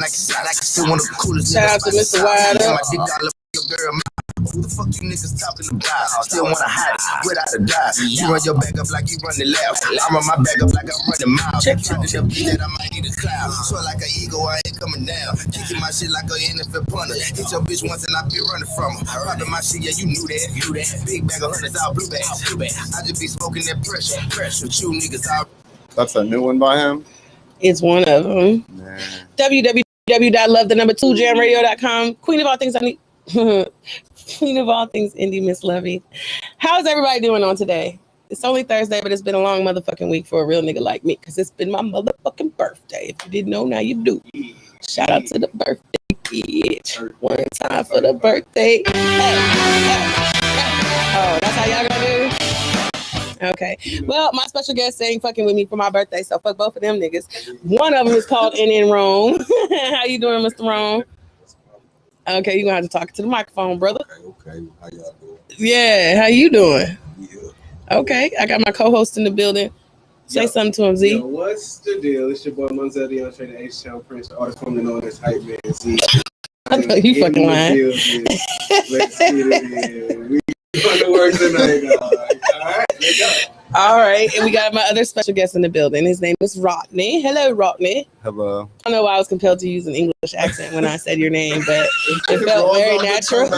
like still one of the coolest. Shout out to Mr. Wide Up. Who the fuck you niggas talking about? Still wanna hide it without a die. You run your back up like you run the left. I run my back up like I'm running miles. Trying to that I might need a cloud. So like an eagle, I ain't coming down. Kicking my shit like a NFL punter. Hit your bitch once and I be running from her. Popping my shit, yeah, you knew that. Big bag of hundreds, all blue bags. I just be smoking that pressure. But you niggas out. That's a new one by him? It's one of them. www.love2jamradio.com. Queen of all things I need. Queen of all things indie, Miss Lovey. How's everybody doing on today? It's only Thursday, but it's been a long motherfucking week for a real nigga like me because it's been my motherfucking birthday. If you didn't know, now you do. Shout out to the birthday bitch. One time for the birthday. Hey. Oh, that's how y'all gonna do? Okay. Well, my special guest ain't fucking with me for my birthday, so fuck both of them niggas. One of them is called in Rome. How you doing, Mr. Rome? Okay, you're gonna have to talk to the microphone, brother. Okay. How y'all doing? Yeah, how you doing? Yeah. Okay, I got my co-host in the building. Say something to him, Z. Yo, what's the deal? It's your boy Monzel DeAndre, the H-Town Prince, the artist formerly known as Hype Man Z. I know you fucking lying. Let's get it in. We on the work tonight, dog. All right, let's go. All right, and we got my other special guest in the building. His name is Rodney. Hello, Rodney. Hello. I don't know why I was compelled to use an English accent when I said your name, but it felt very natural.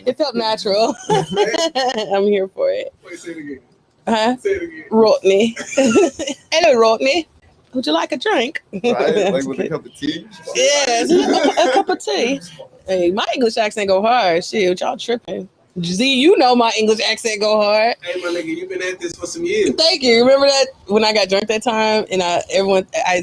It felt natural. I'm here for it. Wait, say it again. Huh? Say it again. Rodney. Hello, Rodney. Would you like a drink? Right? Like with a cup of tea? Yes, a cup of tea. Hey, my English accent go hard. Shit, y'all tripping. Z, you know my English accent go hard. Hey, my nigga, you've been at this for some years. Thank you. Remember that when I got drunk that time and I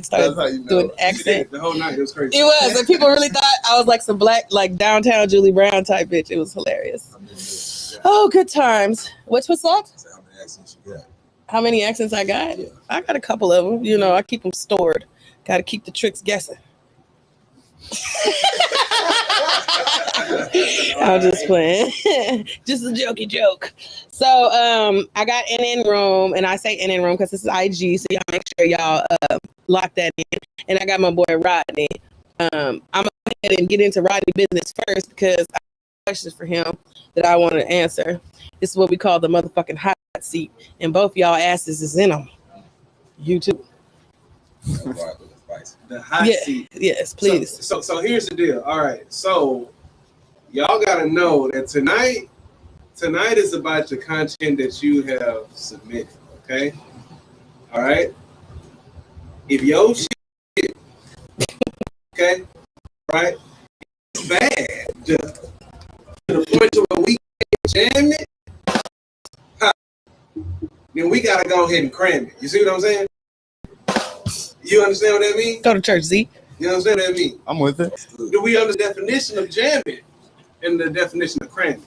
started doing accent. The whole night, it was crazy. It was, and people really thought I was like some black, like downtown Julie Brown type bitch. It was hilarious. Oh, good times. What's that? How many accents you got? How many accents I got? Yeah. I got a couple of them. You know, I keep them stored. Got to keep the tricks guessing. I'm just playing. Just a jokey joke. So I got in room, and I say in room because this is IG, so y'all make sure y'all lock that in. And I got my boy Rodney. I'm gonna go ahead and get into Rodney business first because I have questions for him that I want to answer. This is what we call the motherfucking hot seat, and both y'all asses is in them. You too. The hot seat. Yes, please. So here's the deal. All right. So y'all gotta know that tonight is about the content that you have submitted. Okay. All right. If your shit, okay, right, it's bad to the point to where we can't jam it, then we gotta go ahead and cram it. You see what I'm saying? You understand what that means? Go to church, Z. You understand what that means? I'm with it. Do we understand the definition of jamming and the definition of cramming?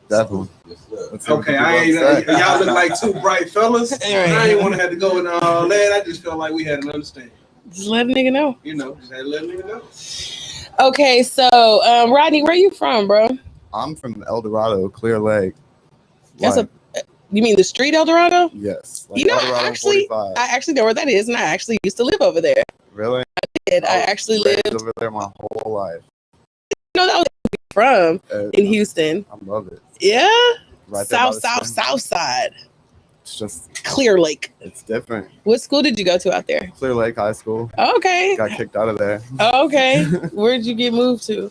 Definitely. Okay, y'all look like two bright fellas. I didn't want to have to go into all that. I just felt like we had an understanding. Just let a nigga know. You know, just had to let a nigga know. Okay, so Rodney, where you from, bro? I'm from El Dorado, Clear Lake. That's you mean the street El Dorado? Yes. Like, you know, I actually know where that is, and I actually used to live over there. Really? I did. I actually lived over there my whole life. You know, that was from in Houston. I love it. Yeah. Right south side. It's just Clear Lake. It's different. What school did you go to out there? Clear Lake High School. Okay. Got kicked out of there. Okay. Where did you get moved to?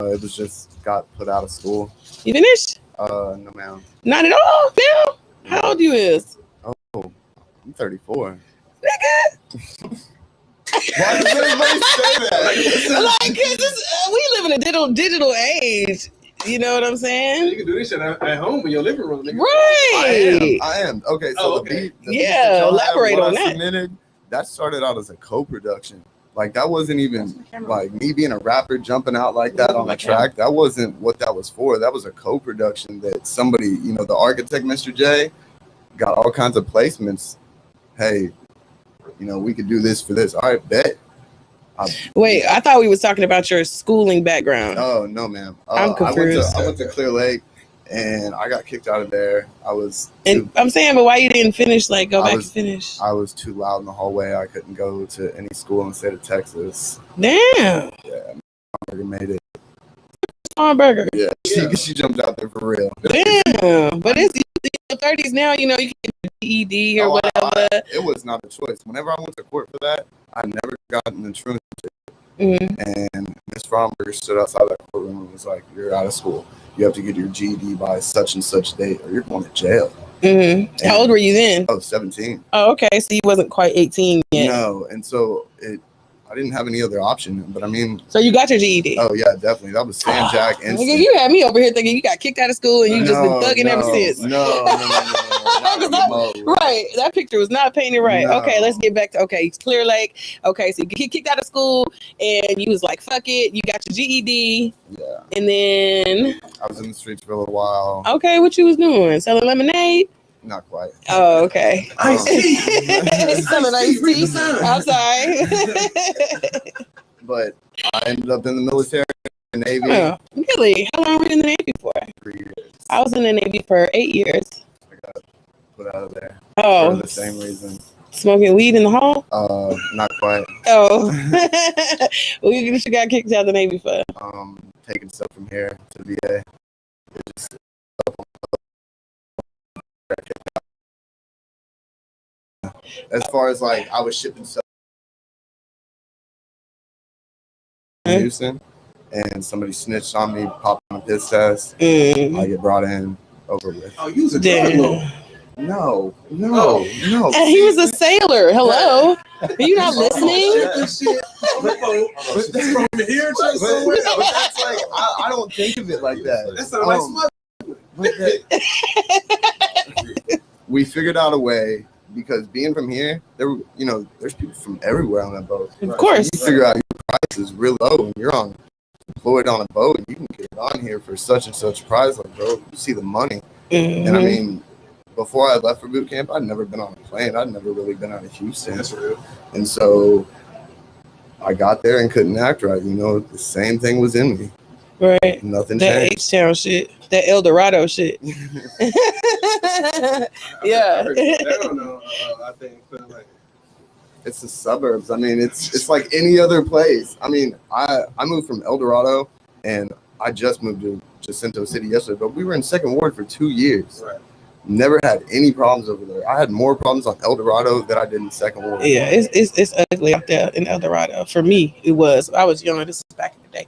It was just got put out of school. You finished? No, ma'am. Not at all. No. How old you is? Oh, I'm 34. Nigga. Why does everybody say that? Like, we live in a digital age. You know what I'm saying? You can do this shit at home in your living room, nigga. Right. I am. Okay, so the beat elaborate on that. That started out as a co-production. Like, that wasn't even like me being a rapper jumping out like that on the track. That wasn't what that was for. That was a co-production that somebody, you know, the architect, Mr. J, got all kinds of placements. Hey, you know, we could do this for this. All right, bet. Wait, I thought we was talking about your schooling background. Oh, no, ma'am. I'm confused. I went to Clear Lake. and I got kicked out of there. And I'm saying, but why you didn't finish? Like, go back and finish. I was too loud in the hallway. I couldn't go to any school in the state of Texas. Damn. Yeah, my made it. Hamburger. Yeah, she jumped out there for real. Damn, but it's in your 30s now. You know, you can get a GED or whatever. It was not a choice. Whenever I went to court for that, I never got an insurance. And Miss Fromberger stood outside that courtroom and was like, "You're out of school. You have to get your GED by such and such date, or you're going to jail." How old were you then? I was 17. Oh, okay. So you wasn't quite 18 yet. No, and so I didn't have any other option. But I mean, so you got your GED? Oh yeah, definitely. That was San Jack. Nigga, you had me over here thinking you got kicked out of school and you just been thugging ever since. No. Right, that picture was not painted right. No. Okay, let's get back to Clear Lake. Okay, so you get kicked out of school and you was like, "Fuck it," you got your GED. Yeah. And then I was in the streets for a little while. Okay, what you was doing? Selling lemonade? Not quite. Oh, okay. Iced tea. Selling iced tea. I'm sorry. But I ended up in the military, Navy. Oh, really? How long were you in the Navy for? 3 years. I was in the Navy for 8 years. I got put out of there. Oh. For the same reason. Smoking weed in the hall? Not quite. Oh. What you got kicked out of the Navy for? Taking stuff from here to VA. As far as like, I was shipping stuff in Houston, and somebody snitched on me, popped on a piss test. I get brought in, over with. Oh, you was a drug lord. No. And he was a sailor. Hello. Are you not listening? From here to somewhere. But that's like, I don't think of it like that. That sounds like we figured out a way, because being from here, there's people from everywhere on that boat. Of course. You figure out your price is real low when you're employed on a boat, and you can get on here for such and such price. Like, bro, you see the money. And I mean, before I left for boot camp, I'd never been on a plane. I'd never really been out of Houston. That's real. And so I got there and couldn't act right. The same thing was in me. Right. Nothing that changed. H-Town shit. That El Dorado shit. Yeah. I don't know. I think it's the suburbs. I mean, it's like any other place. I mean, I moved from El Dorado, and I just moved to Jacinto City yesterday, but we were in Second Ward for 2 years. Right. Never had any problems over there. I had more problems on El Dorado than I did in Second Ward. Yeah, it's ugly out there in El Dorado. For me, it was. I was young. This was back in the day.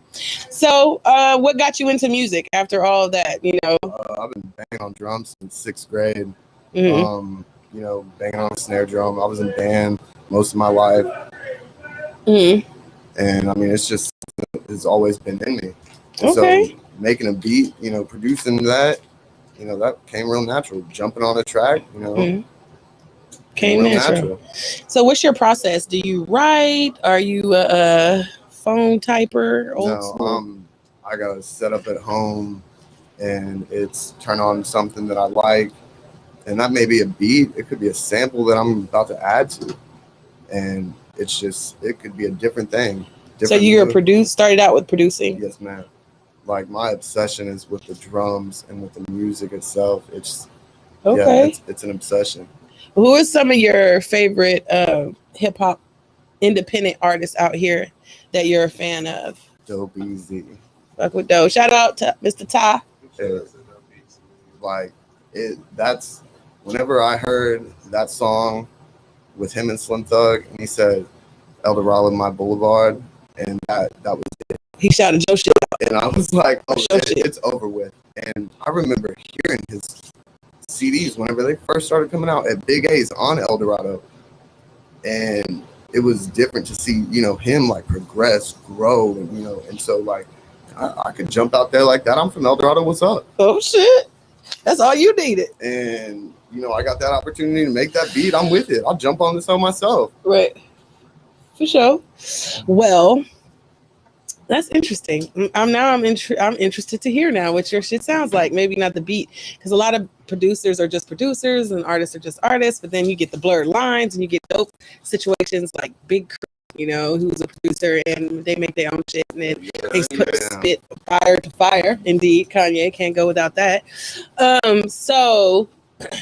So, what got you into music after all of that? I've been banging on drums since 6th grade. Banging on a snare drum. I was in band most of my life. And I mean, it's always been in me. And okay. So making a beat, producing that, that came real natural. Jumping on a track, came natural. So what's your process? Do you write? Are you a phone typer? No, I got to set up at home, and it's turn on something that I like. And that may be a beat. It could be a sample that I'm about to add to. And it could be a different thing. So you're started out with producing? Yes, ma'am. Like, my obsession is with the drums and with the music itself. It's okay. Yeah, it's an obsession. Who are some of your favorite hip hop independent artists out here that you're a fan of? Dope Easy. Fuck with Dope. Shout out to Mr. Ty. That's whenever I heard that song with him and Slim Thug, and he said El Dorado my boulevard, and that was it. He shouted Joe shit out. And I was like, it's over with. And I remember hearing his CDs whenever they first started coming out at Big A's on El Dorado. And it was different to see, him like progress, grow, and so like I could jump out there like that. I'm from El Dorado, what's up? Oh shit. That's all you needed. And I got that opportunity to make that beat. I'm with it. I'll jump on the song myself. Right. For sure. Well, that's interesting. I'm interested to hear now what your shit sounds like. Maybe not the beat, because a lot of producers are just producers and artists are just artists. But then you get the blurred lines and you get dope situations like big you know, who's a producer, and they make their own shit, and then they spit fire to fire. Indeed, Kanye can't go without that. So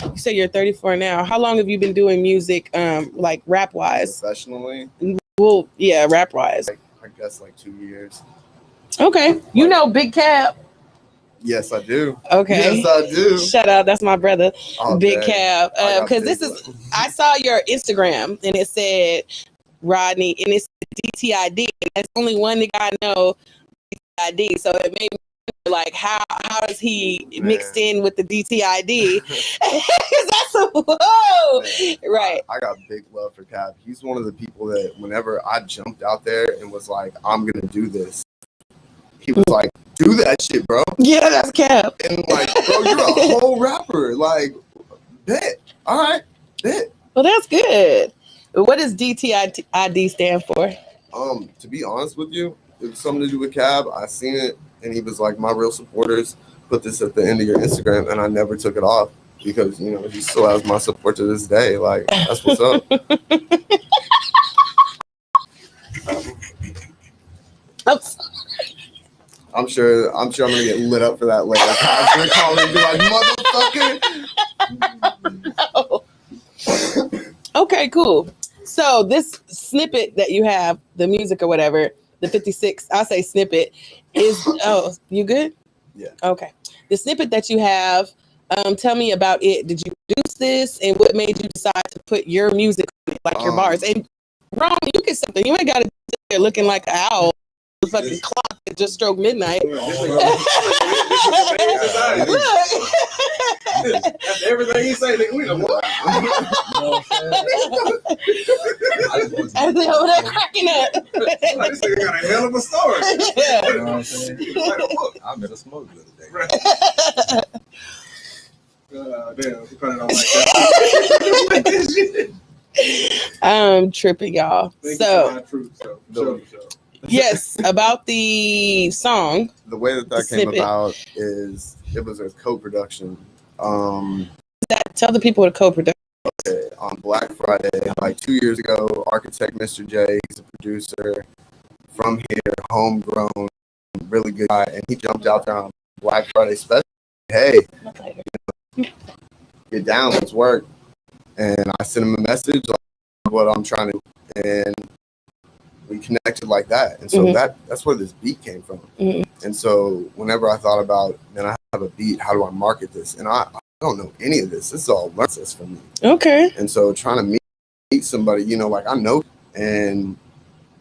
you say you're 34 now. How long have you been doing music, like rap wise? Professionally? Well, yeah, rap wise. I guess like 2 years. Okay, you know Big Cab. Yes, I do. Okay. Yes, I do. Shout out, that's my brother, Oh, Big dang. Cab. Because this is, I saw your Instagram and it said Rodney and it's DTID. And that's only one nigga I know, DTID. So it made me wonder, like, how is he mixed in with the DTID? That's a whoa, right? I got big love for Cab. He's one of the people that whenever I jumped out there and was like, I'm gonna do this, he was like, do that shit, bro. Yeah, that's Cab. And like, bro, you're a whole rapper. Like, bet. All right, bet. Well, that's good. What does DTID stand for? To be honest with you, it was something to do with Cab. I seen it, and he was like, my real supporters put this at the end of your Instagram, and I never took it off because, you know, he still has my support to this day. Like, that's what's up. I'm sure I'm gonna get lit up for that later. I'm gonna call and be like, motherfucker. No. Okay, cool. So this snippet that you have, the music or whatever, the 56, I'll say snippet, is oh, you good? Yeah. Okay. The snippet that you have, tell me about it. Did you produce this, and what made you decide to put your music on it, like your bars? And Ron, you get something. You ain't got to sit there looking like an owl. The fucking clock that just struck midnight. After everything he say, nigga, we know what? And they over there cracking up. This nigga got a hell of a story. Yeah. You know what I'm saying? I met a smoke the other day. Right. Damn, he probably don't like that. I'm tripping, y'all. Yes, about the song. The way that came about is it was a co-production. Tell the people what a co-production. On Black Friday, like 2 years ago, architect Mr. J, he's a producer from here, homegrown, really good guy, and he jumped out there on Black Friday special. Hey, get down, let's work. And I sent him a message like what I'm trying to do, and we connected like that. And so that's where this beat came from. And so whenever I thought about, man, I have a beat, how do I market this? And I don't know any of this. This is all learning for me. Okay. And so trying to meet somebody, you know, like I know, and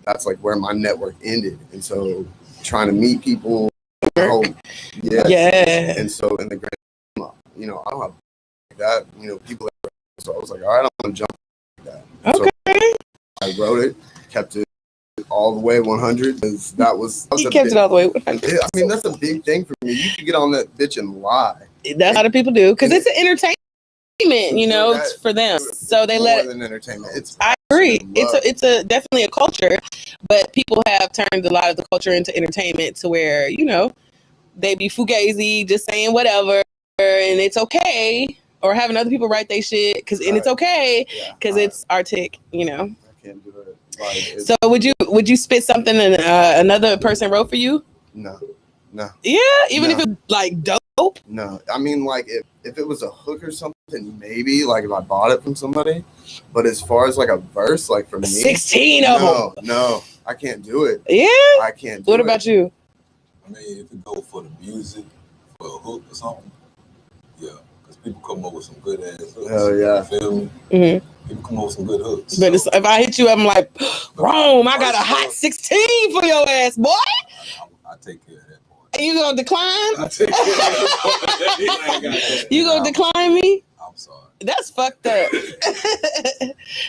that's like where my network ended. And so trying to meet people, yeah. And so in the grand, you know, I don't have that, you know, people. So I was like, all right, I'm gonna jump like that. Okay. So I wrote it, kept it all the way 100 because that was he kept it all the way 100. I mean, that's a big thing for me. You can get on that bitch and lie. That's a lot of people do because it's an entertainment, you know, for them. So they let it. More than entertainment. I agree. It's a definitely a culture, but people have turned a lot of the culture into entertainment to where, you know, they be fugazi, just saying whatever, and it's okay, or having other people write their shit and it's okay because it's artistic, you know. I can't do it. Like, so would you spit something and another person wrote for you? No. Yeah, even if it's like dope. No, I mean, like if it was a hook or something, maybe like if I bought it from somebody. But as far as like a verse, like for me, 16 of them. No, I can't do it. Yeah, I can't. What about you? I mean, if it go for the music, for a hook or something, yeah, because people come up with some good ass hooks. Hell yeah. You feel me? People come up with some good hooks. But so. If I hit you, I'm like, Rome, I got a hot 16 for your ass, boy. I take care of that. You gonna decline? You gonna decline me? I'm sorry. That's fucked up.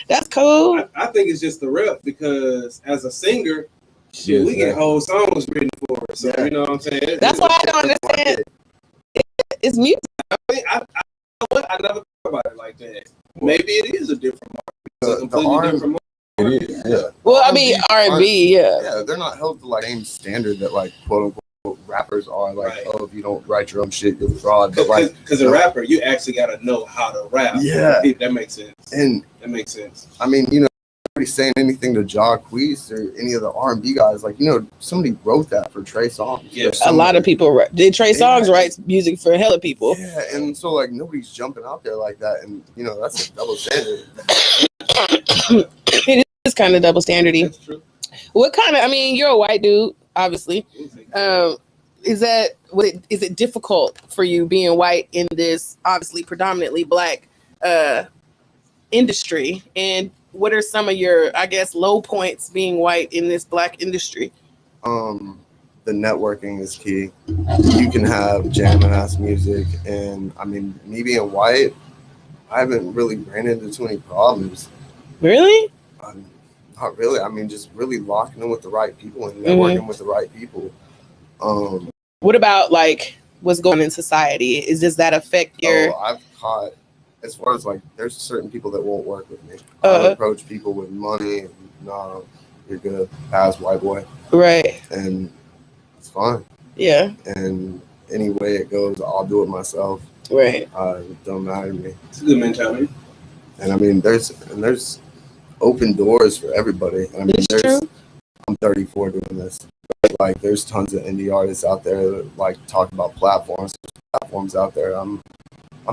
That's cool. I think it's just the rep because as a singer, shit, we get whole songs written for us. So you know what I'm saying? That's why I don't understand. It's music. I mean, I never thought about it like that. Maybe it is a different market. It's a completely different market. It is, yeah. Well, I mean, R&B, yeah. Yeah, they're not held to like same standard that like quote unquote rappers are. Like, oh, if you don't write your own shit, you're fraud. But like, because a rapper, you actually got to know how to rap. Yeah, that makes sense. And that makes sense. I mean, you know, nobody's saying anything to Jacquees or any of the R&B guys. Like, you know, somebody wrote that for Trey Songz. Yeah, A lot of people did. Trey Songz writes music for hella people. Yeah, and so like nobody's jumping out there like that, and you know that's a double standard. It is kind of double standardy. That's true. What kind of? I mean, you're a white dude, obviously. Is it difficult for you being white in this obviously predominantly black industry? And what are some of your, I guess, low points being white in this black industry? The networking is key. You can have jamming ass music, and I mean, me being white, I haven't really ran into too many problems. Really? Not really. I mean, just really locking in with the right people and networking with the right people. What about like what's going on in society? Does that affect your? Oh, I've caught, as far as like, there's certain people that won't work with me. I approach people with money, and no, you're good, pass, white boy. Right. And it's fine. Yeah. And any way it goes, I'll do it myself. Right. It don't matter to me. It's a good mentality. And I mean, there's open doors for everybody. I mean, I'm 34 doing this. Like, there's tons of indie artists out there that like talk about platforms. There's platforms out there. I'm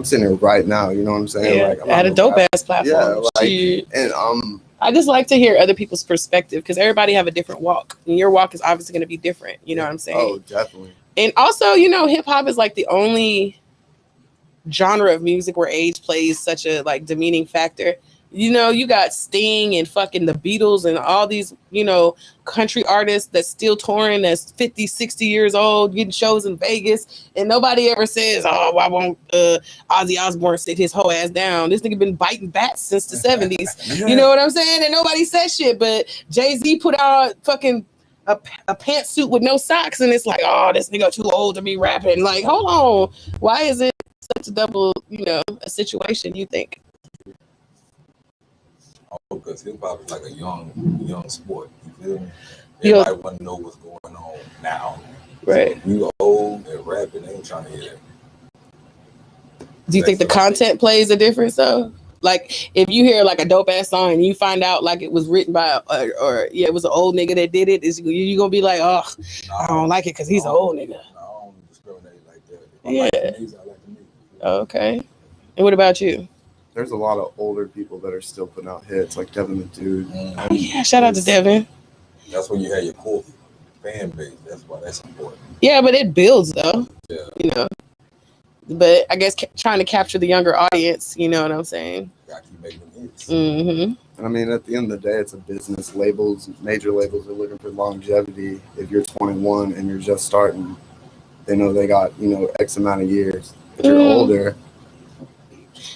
sitting here right now. You know what I'm saying? Yeah, like, I'm at a dope ass platform. Yeah, like, and I just like to hear other people's perspective because everybody have a different walk, and your walk is obviously going to be different. You know what I'm saying? Oh, definitely. And also, you know, hip hop is like the only genre of music where age plays such a like demeaning factor. You know, you got Sting and fucking the Beatles and all these, you know, country artists that's still touring, that's 50, 60 years old, getting shows in Vegas. And nobody ever says, oh, why won't Ozzy Osbourne sit his whole ass down? This nigga been biting bats since the 70s. You know what I'm saying? And nobody says shit. But Jay-Z put out fucking a pantsuit with no socks. And it's like, oh, this nigga too old to be rapping. Like, hold on. Why is it such a double, you know, a situation, you think? Because hip hop is like a young sport. You feel me? Everybody want to know what's going on now. Right. So you old and rapping, they ain't trying to hear that. Do you think the content plays a difference though? Like if you hear like a dope ass song and you find out like it was written by it was an old nigga that did it, is you gonna be like, oh, I don't like it because he's an old nigga. I don't discriminate like that. If I like the music, I like the music. Okay. And what about you? There's a lot of older people that are still putting out hits, like Devin the Dude. Oh yeah, shout out to Devin. That's when you have your core fan base. That's why that's important. Yeah, but it builds though. Yeah. You know. But I guess trying to capture the younger audience, you know what I'm saying? Gotta keep making them hits. Mm-hmm. And I mean, at the end of the day, it's a business. Major labels are looking for longevity. If you're 21 and you're just starting, they know they got, you know, X amount of years. If you're older,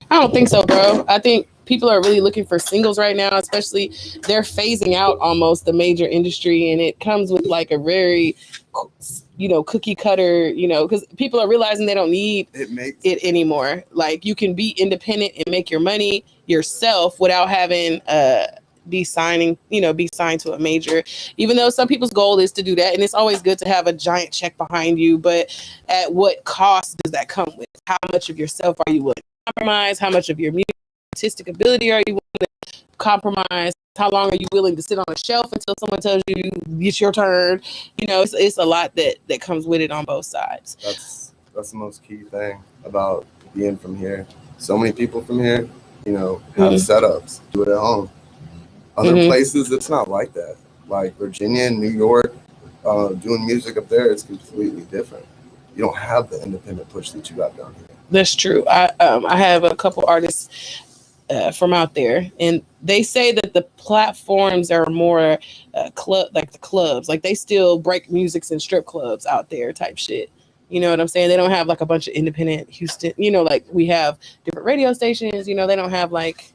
I don't think so, bro. I think people are really looking for singles right now, especially they're phasing out almost the major industry, and it comes with like a very, you know, cookie cutter, you know, because people are realizing they don't need it anymore. Like you can be independent and make your money yourself without having be signed to a major, even though some people's goal is to do that. And it's always good to have a giant check behind you. But at what cost does that come with? How much of yourself are you willing to compromise? How much of your artistic ability are you willing to compromise? How long are you willing to sit on a shelf until someone tells you it's your turn? You know, it's a lot that comes with it on both sides. That's the most key thing about being from here. So many people from here, you know, have setups, do it at home. Other places, it's not like that. Like Virginia and New York, doing music up there is completely different. You don't have the independent push that you got down here. That's true. I have a couple artists from out there, and they say that the platforms are more like the clubs. Like they still break musics in strip clubs out there type shit. You know what I'm saying? They don't have like a bunch of independent Houston, you know, like we have different radio stations, you know, they don't have like,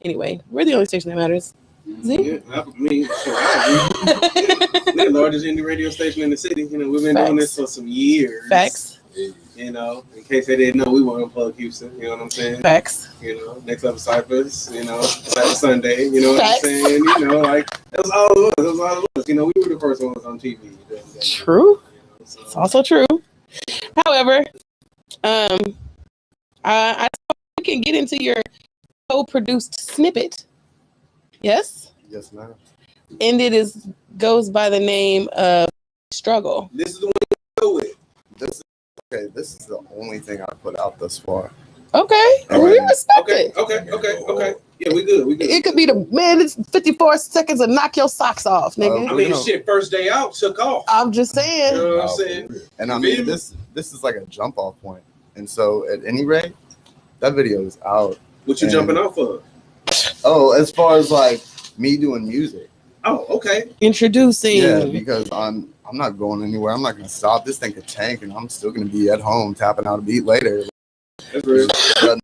anyway, we're the only station that matters. Yeah, I mean, we're the largest indie radio station in the city. You know, we've been doing this for some years. Facts. You know, in case they didn't know, we want to plug Houston. You know what I'm saying? Facts. You know, next up Cypress. You know, Cypress Sunday. You know what I'm saying? You know, like that was all of us. That was all of us. You know, we were the first ones on TV. True. You know, so. It's also true. However, I can get into your co-produced snippet. Yes. Yes, ma'am. And it goes by the name of Struggle. This is the one you go with. This is the only thing I put out thus far. Okay, we respect it. Okay. Yeah, we good. It could be it's 54 seconds to knock your socks off, nigga. I mean, shit, first day out took off. I'm just saying. You know what I'm saying? And I mean, this is like a jump off point. And so, at any rate, that video is out. What you jumping off of? Oh, as far as like me doing music. Oh, okay. Introducing. Yeah, because I'm not going anywhere. I'm not gonna stop. This thing could tank, and I'm still gonna be at home tapping out a beat later. That's real. It doesn't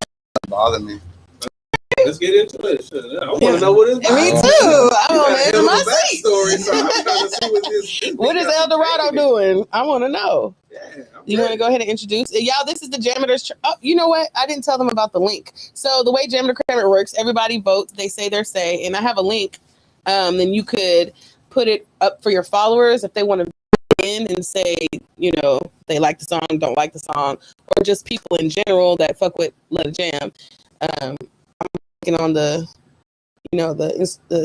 bother me. Let's get into it. I want to know what it's about. Me too. I want to enter my seat. Story, so I'm trying to see what is El Dorado doing? I want to know. Yeah, you want to go ahead and introduce y'all? This is the Jammitors. Oh, you know what? I didn't tell them about the link. So the way Jammitorcrammit works, everybody votes. They say their say, and I have a link. Then you could put it up for your followers if they want to in and say, you know, they like the song, don't like the song, or just people in general that fuck with Let It Jam. I'm working on the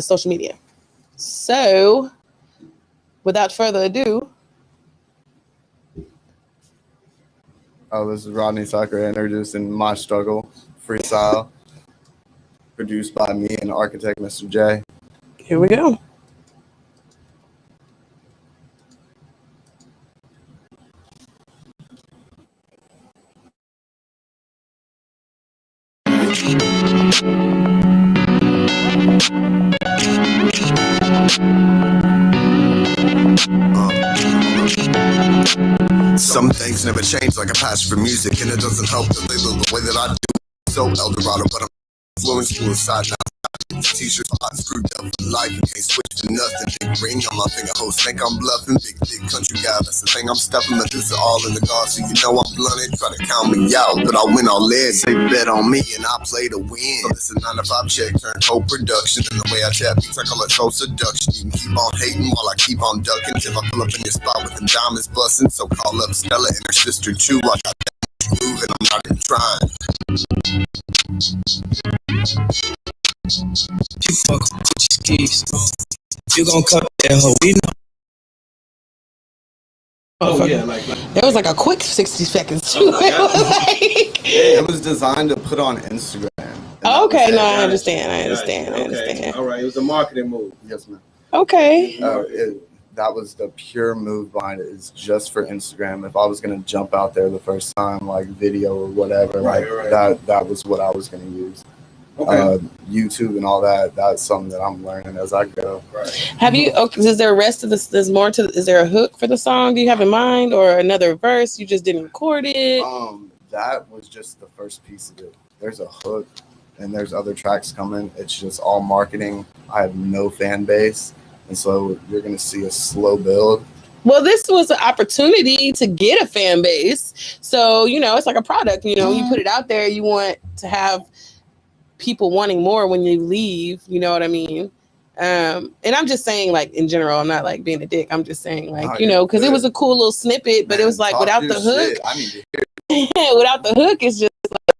social media. So, without further ado. Oh, this is Rodney Tucker introducing My Struggle freestyle, produced by me and architect Mr. J. Here we go. Some things never change, like a passion for music, and it doesn't help that they look the way that I do. So El Dorado, but I'm influenced to a side now. T-shirt hot, screwed up for life, you can't switch to nothing. Big ring on my finger, hoes think I'm bluffing. Big country guy, that's the thing I'm stuffing. Medusa all in the guard, so you know I'm blunted. Try to count me out, but I win all in. Say bet on me, and I play to win. So this is 9 to 5 check, turn co-production. And the way I tap beats, I call it co-seduction. You can keep on hating while I keep on ducking. Till I pull up in your spot with them diamonds busting. So call up Stella and her sister too. I got that much move, and I'm not even trying. You fuck with your skis. You gon' cut that hoe, we know. Oh yeah, like that was like a quick 60 seconds too. It was designed to put on Instagram. Okay, no, I understand. I understand. All right, it was a marketing move. Yes, ma'am. Okay. That was the pure move behind it. It's just for Instagram. If I was gonna jump out there the first time, like video or whatever, that was what I was gonna use. Okay. YouTube and all that. That's something that I'm learning as I go. Right. Have you? Okay, is there a rest of this? There's more to. Is there a hook for the song? Do you have in mind, or another verse? You just didn't record it. That was just the first piece of it. There's a hook, and there's other tracks coming. It's just all marketing. I have no fan base, and so you're gonna see a slow build. Well, this was an opportunity to get a fan base. So it's like a product. You put it out there. You want to have people wanting more when you leave, you know what I mean? And I'm just saying, like, in general, I'm not like being a dick. I'm just saying, like, because it was a cool little snippet, but it was like without the hook, I need to hear without the hook, it's just like,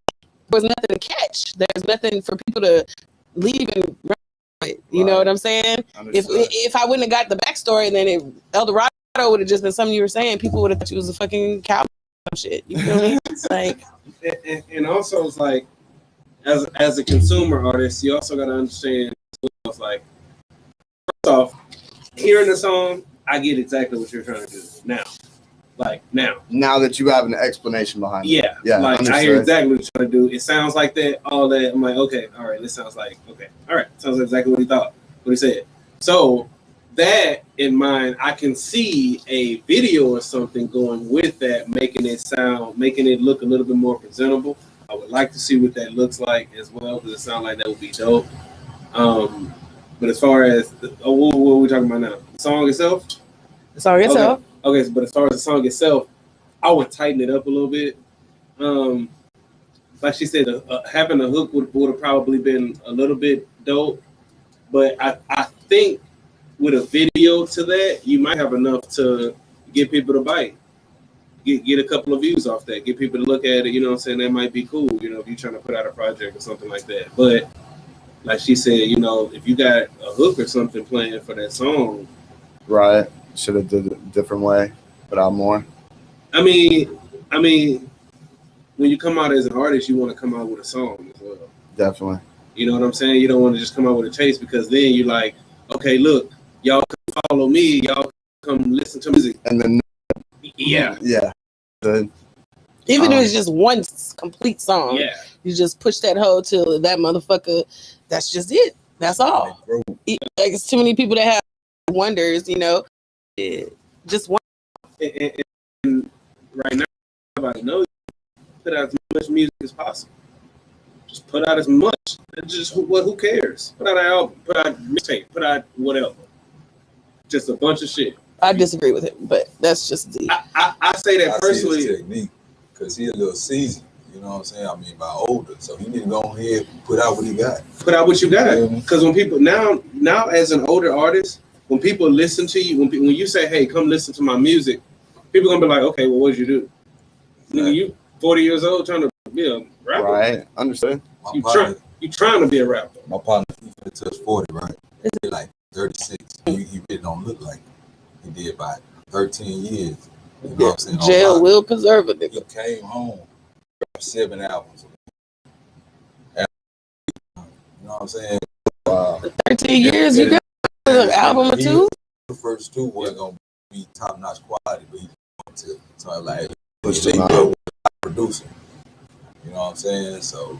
there was nothing to catch. There's nothing for people to leave and run with it. You know what I'm saying? If I wouldn't have got the backstory, then El Dorado would have just been something you were saying. People would have thought you was a fucking cowboy or some shit. You feel me? It's like, and also it's like, as a consumer artist, you also got to understand, it's like, first off, hearing the song, I get exactly what you're trying to do now. Like, now that you have an explanation behind it. Yeah, like, I hear exactly what you're trying to do. It sounds like that, all that. I'm like, okay, all right, this sounds like, okay, all right, sounds exactly what he thought, what he said. So, that in mind, I can see a video or something going with that, making it look a little bit more presentable. I would like to see what that looks like as well, because it sounds like that would be dope. But as far as what are we talking about now? The song itself? The song itself. Okay, but as far as the song itself, I would tighten it up a little bit. Like she said, having a hook would have probably been a little bit dope. But I think with a video to that, you might have enough to get people to bite. Get a couple of views off that, get people to look at it, you know what I'm saying? That might be cool, if you're trying to put out a project or something like that. But like she said, you know, if you got a hook or something playing for that song, Right. Should have did it a different way, without more. I mean, when you come out as an artist, you want to come out with a song as well. Definitely. You know what I'm saying? You don't want to just come out with a taste, because then you're like, okay, look, y'all come follow me, y'all come listen to music. And then Yeah. Good. Even if it's just one complete song, Yeah. you just push that hoe till that motherfucker. That's just it. That's all. Like, it's too many people that have wonders, you know. Just one. And right now, everybody knows, put out as much music as possible. Just put out as much. Just who cares? Put out an album, put out mixtape, put out whatever. Just a bunch of shit. I disagree with him, but that's just the. I say that personally. See his technique, because he a little seasoned. You know what I'm saying? I mean, by older, so he need to go ahead and put out what he got. Put out what you got. Because when people now as an older artist, when people listen to you, when you say, "Hey, come listen to my music," people gonna be like, "Okay, well, what did you do? Exactly. You 40 years old trying to be a rapper, Right? Understood. You trying to be a rapper." My partner, he finna touch 40, right? He like 36. He really don't look like he did about 13 years. You know what I'm saying? Jail will preserve a nigga. He came home, dropped 7 albums. You know what I'm saying? 13 years, you got an album or two? The first 2 weren't gonna be top notch quality, but he wanted to like Push they them out. go producer. You know what I'm saying? So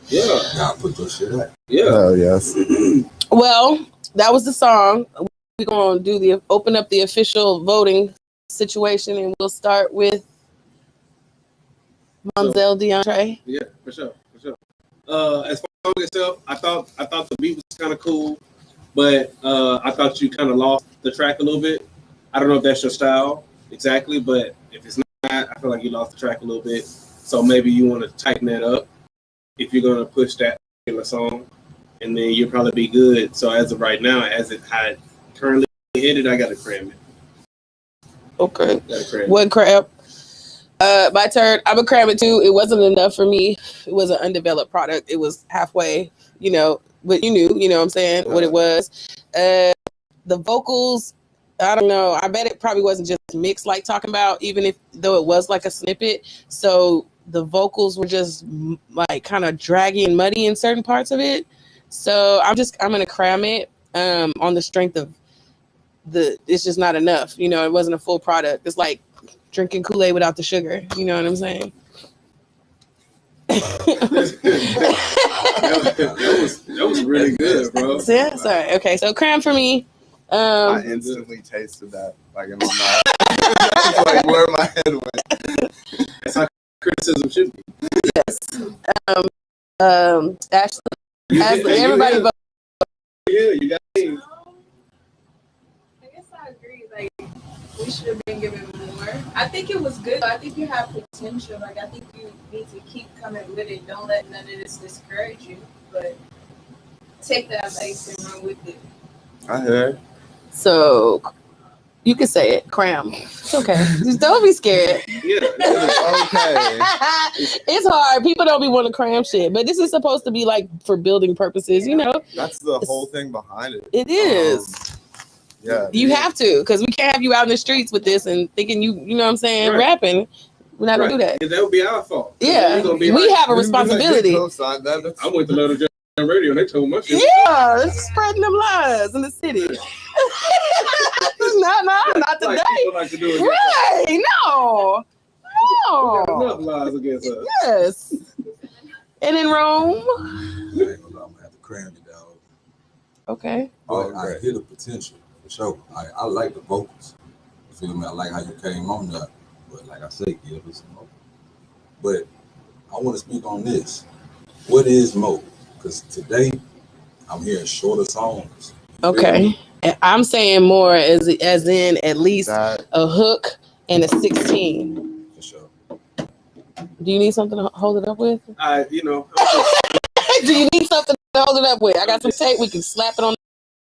Yeah, you gotta put your shit out. yeah. Oh yes. Well, that was the song. We're gonna do open up the official voting situation, and we'll start with Monzel DeAndre. Yeah, for sure. As far as the song itself, I thought the beat was kind of cool, but I thought you kind of lost the track a little bit. I don't know if that's your style exactly, but if it's not, I feel like you lost the track a little bit. So maybe you want to tighten that up if you're gonna push that particular song, and then you'll probably be good. So as of right now, as it had currently ended, I gotta cram it. Okay. Gotta cram it. One crap. My turn. I'm a cram it too. It wasn't enough for me. It was an undeveloped product. It was halfway, you know, but you knew, you know what I'm saying, what it was. The vocals, I don't know. I bet it probably wasn't just mixed like talking about, even though it was like a snippet. So the vocals were just like kind of draggy and muddy in certain parts of it. So I'm gonna cram it on the strength of it's just not enough. You know, it wasn't a full product. It's like drinking Kool-Aid without the sugar. You know what I'm saying? that was really good, bro. Yeah, sorry. Okay, so cram for me. I instantly tasted that like in my mouth. That's like where my head went. That's how criticism should be. Yes. Ashley, everybody vote. Yeah, you got me. I guess I agree. Like, we should have been given more. I think it was good. I think you have potential. Like, I think you need to keep coming with it. Don't let none of this discourage you. But take that advice and run with it. I heard. So you can say it, cram. It's okay. Just don't be scared. Yeah. Okay. It's hard. People don't be wanting to cram shit, but this is supposed to be like for building purposes, you know. That's the whole thing behind it. It is. Yeah. You have to, because we can't have you out in the streets with this and thinking you know what I'm saying, Right. rapping. We're not gonna do that. That would be our fault. Yeah, We're gonna be we like, have a responsibility. I went to Little John Radio and they told my shit. Yeah, it's spreading them lies in the city. not today. Like people like to do it. Right? No. We got enough lies against us. Yes. And in Rome. I ain't gonna lie, I'm gonna have to cram it, dog. Okay. But I hear the potential for sure. I like the vocals. You feel me? I like how you came on there. But like I say, give us some more. But I want to speak on this. What is Mo? Because today I'm hearing shorter songs. Okay. And I'm saying more as in at least That, a hook and a 16. For sure. Do you need something to hold it up with? You know, Do you need something to hold it up with? I got some tape. We can slap it on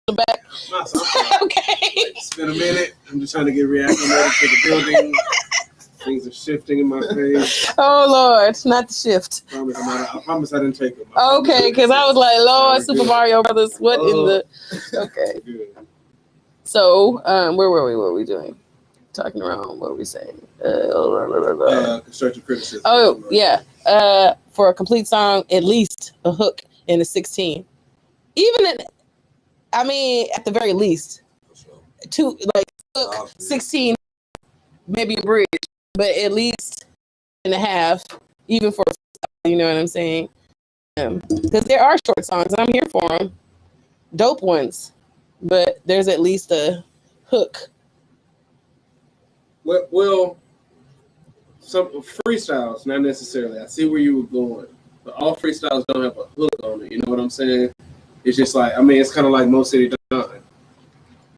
the back. I'm Okay. it's been a minute. I'm just trying to get reacclimated to the building. Things are shifting in my face. Oh Lord, not the shift. I promise I didn't take it. Okay, because I was like, Lord, We're Super good. Mario Brothers, what in the? Okay. Good. So, where were we? What were we doing? Talking around. What were we saying? Constructive criticism. Oh yeah. For a complete song, at least a hook and a 16. Even at the very least, two like hook, 16, maybe a bridge, but at least and a half, even for you know what I'm saying? Because there are short songs, and I'm here for them, dope ones, but there's at least a hook. Well, some freestyles, not necessarily. I see where you were going, but all freestyles don't have a hook on it. You know what I'm saying? It's just like, it's kind of like Mo City Dine.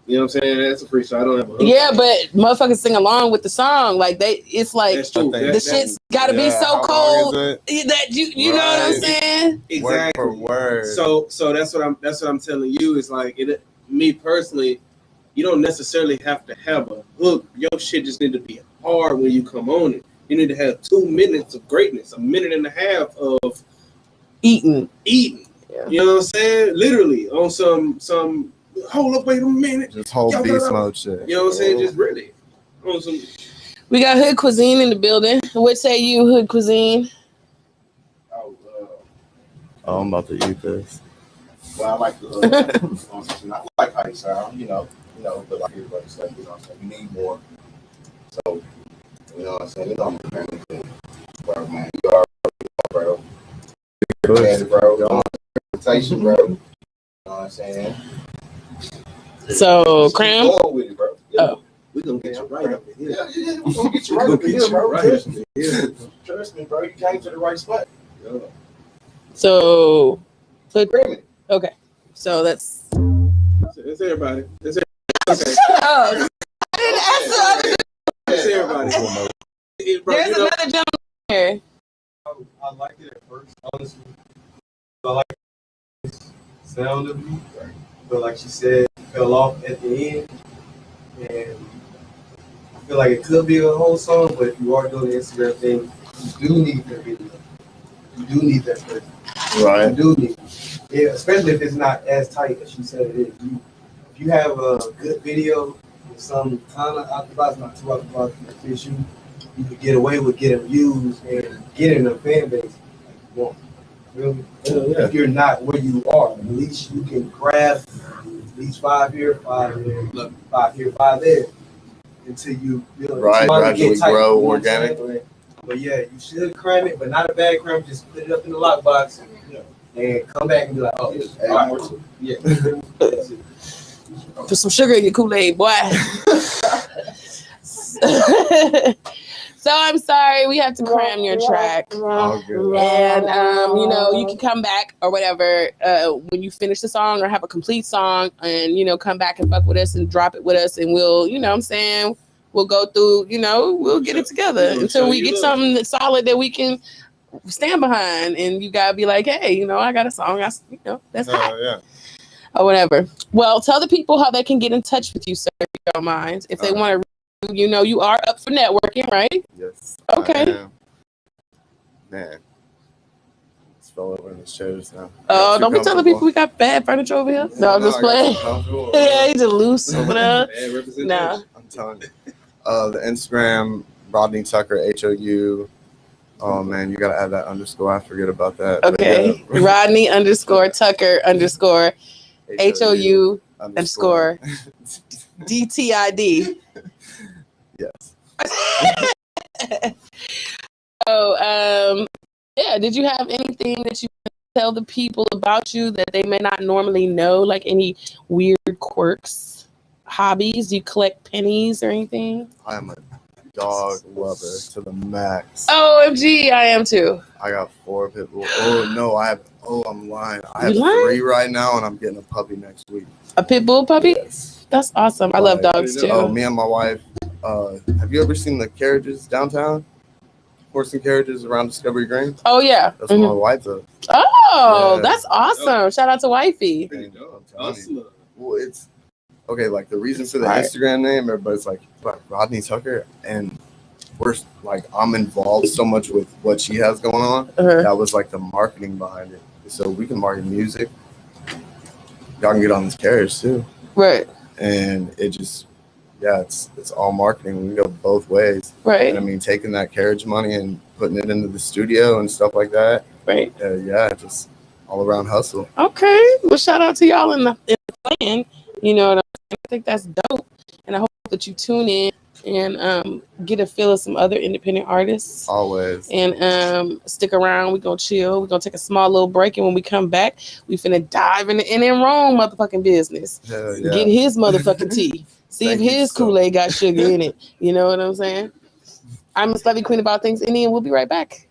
You know what I'm saying? That's a freestyle. I don't have a hook. Yeah, but motherfuckers sing along with the song. Like it's like That's true. the shit's gotta be so cold that you know what I'm saying? Exactly. Word for word. So that's what I'm telling you is like me personally, you don't necessarily have to have a hook. Your shit just need to be hard when you come on it. You need to have 2 minutes of greatness, a minute and a half of eating. Yeah. You know what I'm saying? Literally on some hold up, wait a minute. Just whole beast mode shit. You know what I'm saying? Just really on some. We got Hood Cuisine in the building. What say you, Hood Cuisine? Oh, I'm about to eat this. Well, I like the I like how you sound, but like everybody said, you know what I'm saying, you need more. So, you know what I'm saying, you know I'm a fan of bro, man. You are, bro. You're bro. Reputation, bro. You know what I'm saying? So, Cram? Go with it, bro. Yeah. Oh. We're gonna get you right up in here. Yeah, we're gonna get you right up in here, bro. Trust me, bro. You came to the right spot. Yeah. So, Agreement. okay. So that's everybody. That's okay. Oh, I didn't ask That's everybody. Bro, There's another gentleman here. I liked it at first, honestly. I like the sound of you, but like she said, it fell off at the end, and I feel like it could be a whole song. But if you are doing the Instagram thing, you do need that video. You do need that person. Right. You do need it. Yeah, especially if it's not as tight as she said it is. If you have a good video with some kind of out the box, not too out the box, issue, you could get away with getting views and getting a fan base like you want. Really? Yeah. If you're not where you are, at least you can grab at least 5 here, 5 there, 5 here, 5 there, until you right, gradually grow organically. But yeah, you should cram it, but not a bad cram. Just put it up in the lockbox and come back and be like, oh, it's all right. Yeah. Put some sugar in your Kool-Aid, boy. So I'm sorry, we have to cram your track. And you can come back or whatever when you finish the song or have a complete song, and come back and fuck with us and drop it with us, and we'll, we'll go through, we'll get it together until we get something that's solid that we can stand behind, and you gotta be like, hey, I got a song, that's hot. Yeah. Or whatever. Well, tell the people how they can get in touch with you, sir, if you don't mind. If they want to, you are up for networking, right? Yes. Okay. Man. It's fell over in this chair just now. Oh, don't be telling people we got bad furniture over here. No, I'm just playing. Yeah, he's just loose over there. Nah. I'm telling you. The Instagram, Rodney Tucker, HOU. Oh man, you gotta add that underscore. I forget about that. Okay. Yeah. Rodney _ Tucker _ HOU _ DTID. Yes. So, did you have anything that you tell the people about you that they may not normally know? Like any weird quirks, hobbies? Do you collect pennies or anything? I am a dog lover to the max. OMG, I am too. I got 4 pit bulls. Oh no, I'm lying. I have 3 right now, and I'm getting a puppy next week. A pit bull puppy? Yes. That's awesome. I love dogs too. Oh, me and my wife. Have you ever seen the carriages downtown? Horse and carriages around Discovery Green? Oh yeah. That's what my wife does. Oh, yeah. That's awesome. Shout out to wifey. Well, it's okay, like the reason for the Instagram name, everybody's like Rodney Tucker, and I'm involved so much with what she has going on. That was like the marketing behind it. So we can market music. Y'all can get on this carriage too. Right. And it just, it's all marketing. We can go both ways. Right. And I mean, taking that carriage money and putting it into the studio and stuff like that. Right. Just all around hustle. Okay. Well, shout out to y'all in the plan. You know what I'm saying? I think that's dope. And I hope that you tune in and get a feel of some other independent artists. Always. And stick around. We're going to chill. We're going to take a small little break. And when we come back, we finna dive into Rome motherfucking business. Get his motherfucking tea. See if his Kool-Aid got sugar in it. You know what I'm saying? I'm Miss Levy, Queen of All Things Indian. We'll be right back.